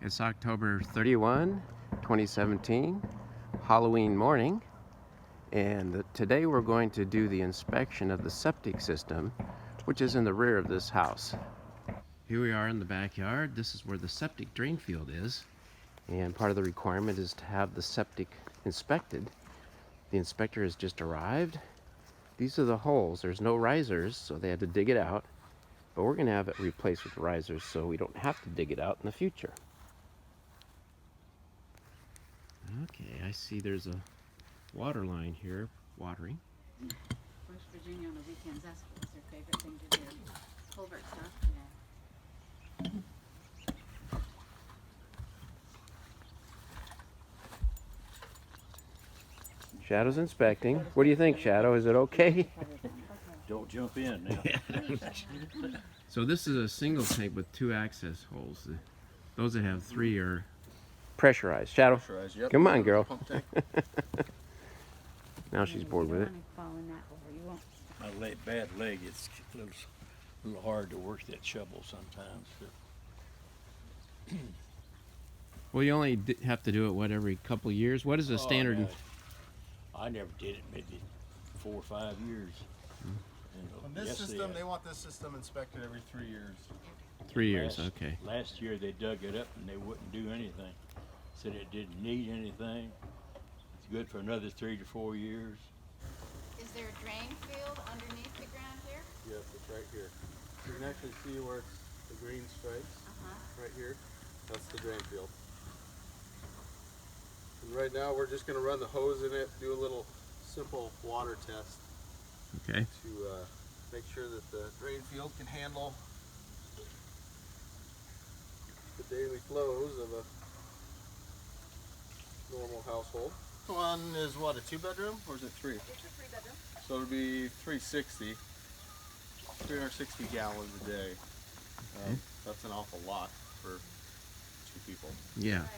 It's October 31, 2017, Halloween morning, and today we're going to do the inspection of the septic system, which is in the rear of this house. Here we are in the backyard. This is where the septic drain field is, and part of the requirement is to have the septic inspected. The inspector has just arrived. These are the holes. There's no risers, so they had to dig it out, but we're going to have it replaced with risers so we don't have to dig it out in the future. Okay, I see there's a water line here, watering. West Virginia on the weekends, that's their favorite thing to do. Culvert stuff, yeah. Shadow's inspecting. What do you think, Shadow? Is it okay? Don't jump in now. So this is a single tank with 2 access holes. Those that have 3 are pressurized. Shadow, pressurized, yep. Come on, girl. Now she's bored with it. My bad leg, it's a little hard to work that shovel sometimes. Well, you only have to do it, what, every couple of years? What is the standard? No, I never did it, maybe 4 or 5 years. On this system, they want this system inspected every 3 years. 3 years, okay. Last year they dug it up and they wouldn't do anything. Said it didn't need anything. It's good for another 3 to 4 years. Is there a drain field underneath the ground here? Yes, it's right here. You can actually see where it's the green stripes. Right here. That's the drain field. And right now we're just going to run the hose in it, do a little simple water test. Okay. To make sure that the drain field can handle the daily flows of a normal household. One is what, a 2-bedroom, or is it 3? It's a 3-bedroom. So it'll be 360 gallons a day. That's an awful lot for 2 people. Yeah. Right.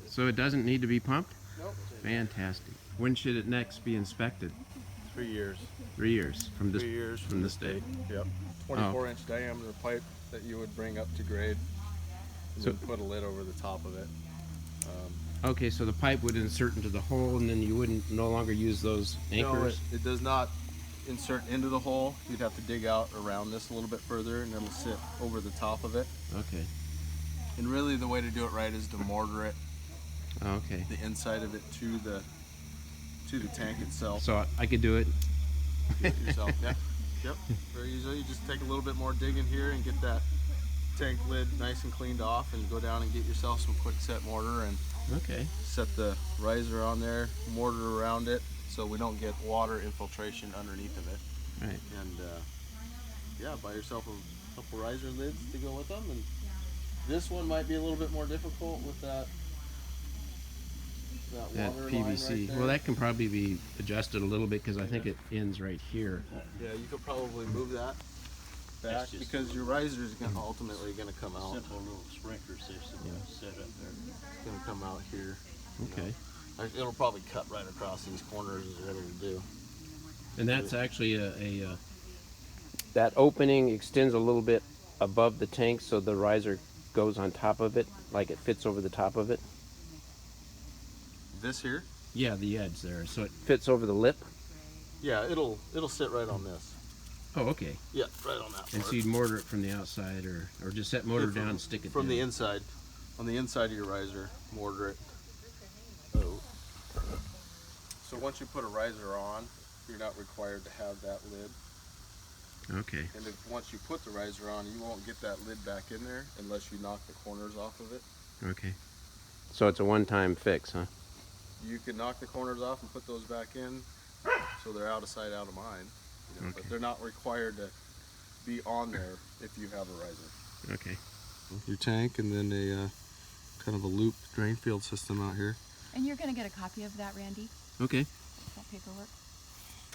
So it doesn't need to be pumped? Nope. Fantastic. When should it next be inspected? 3 years. 3 years from this 3 years from this date. Yep. 24-inch diameter pipe that you would bring up to grade. And So then put a lid over the top of it. Okay, so the pipe would insert into the hole, and then you wouldn't no longer use those anchors. No, it does not insert into the hole. You'd have to dig out around this a little bit further, and it'll sit over the top of it. Okay. And really, the way to do it right is to mortar it, Okay. the inside of it to the tank itself. So I could do it. Do it yourself. Yeah. Yep. Very easily. You just take a little bit more digging here and get that tank lid nice and cleaned off, and go down and get yourself some quick set mortar and Okay. set the riser on there, mortar around it so we don't get water infiltration underneath of it. Right. And yeah, buy yourself a couple riser lids to go with them. And this one might be a little bit more difficult with that That water PVC. line right there. Well, that can probably be adjusted a little bit because I think it ends right here. Yeah, you could probably move that back because your riser is ultimately going to come out. Simple little sprinkler system set up there. It's going to come out here. Okay. It'll probably cut right across these corners is what it'll do. And that's actually that opening extends a little bit above the tank, so the riser goes on top of it, like it fits over the top of it. This here? Yeah, the edge there, so it fits over the lip. Yeah, it'll sit right on this. Oh, okay. Yeah, right on that And part. so you'd mortar it from the outside, or just set mortar down and stick it from down. the inside. On the inside of your riser, mortar it. Oh. So once you put a riser on, you're not required to have that lid. Okay. And once you put the riser on, you won't get that lid back in there unless you knock the corners off of it. Okay. So it's a one-time fix, huh? You can knock the corners off and put those back in, so they're out of sight, out of mind. You know, Okay. But they're not required to be on there if you have a riser. Okay. Your tank, and then a kind of a loop drain field system out here. And you're going to get a copy of that, Randy? Okay. That paperwork?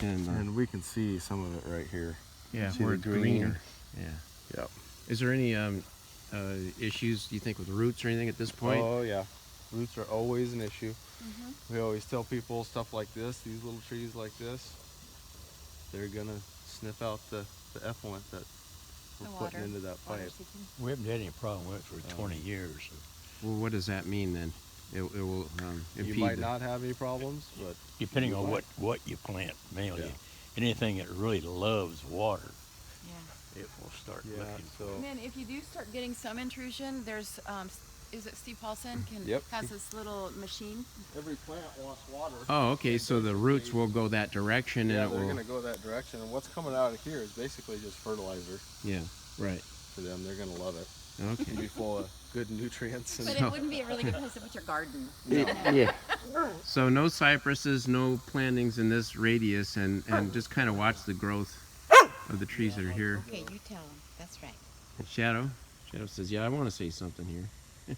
And we can see some of it right here. yeah, see where the it's green? greener. Yeah. Yep. Is there any issues, do you think, with roots or anything at this point? Oh yeah, roots are always an issue. We always tell people stuff like this, these little trees like this, they're gonna sniff out the effluent that The we're water. putting into that Water pipe. seeking. We haven't had any problem with it for 20 years. So. Well, what does that mean then? It will You impede might the- not have any problems, but Depending you on might. what you plant, mainly. Yeah. Anything that really loves water, Yeah. it will start Yeah, looking so And then if you do start getting some intrusion, there's, is it Steve Paulson Yep. has this little machine? every plant wants water. Oh, okay. So the roots will go that direction, Yeah, and it they're will. gonna go that direction, and what's coming out of here is basically just fertilizer Yeah. Right. for them. They're gonna love it. Okay. It'll be full of good nutrients. And But it wouldn't be a really good place to put your garden. Yeah. So no cypresses, no plantings in this radius, and just kind of watch the growth of the trees that are here. Okay, you tell him. That's right. Shadow says, "Yeah, I want to say something here."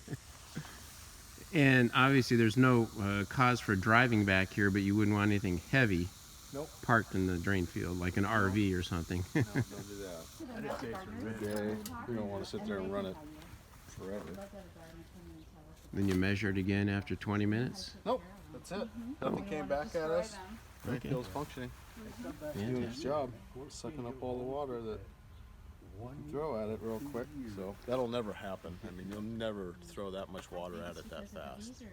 And obviously, there's no cause for driving back here, but you wouldn't want anything heavy Nope. parked in the drain field, like an RV or something. Don't do that. Okay. We don't want to sit there and run it forever. Then you measure it again after 20 minutes. Nope. That's it. Nothing came back at us. Drain Okay. field's functioning. Yeah. Doing its job. Sucking up all the water that you throw at it real quick. So that'll never happen. I mean, you'll never throw that much water at it that fast. So.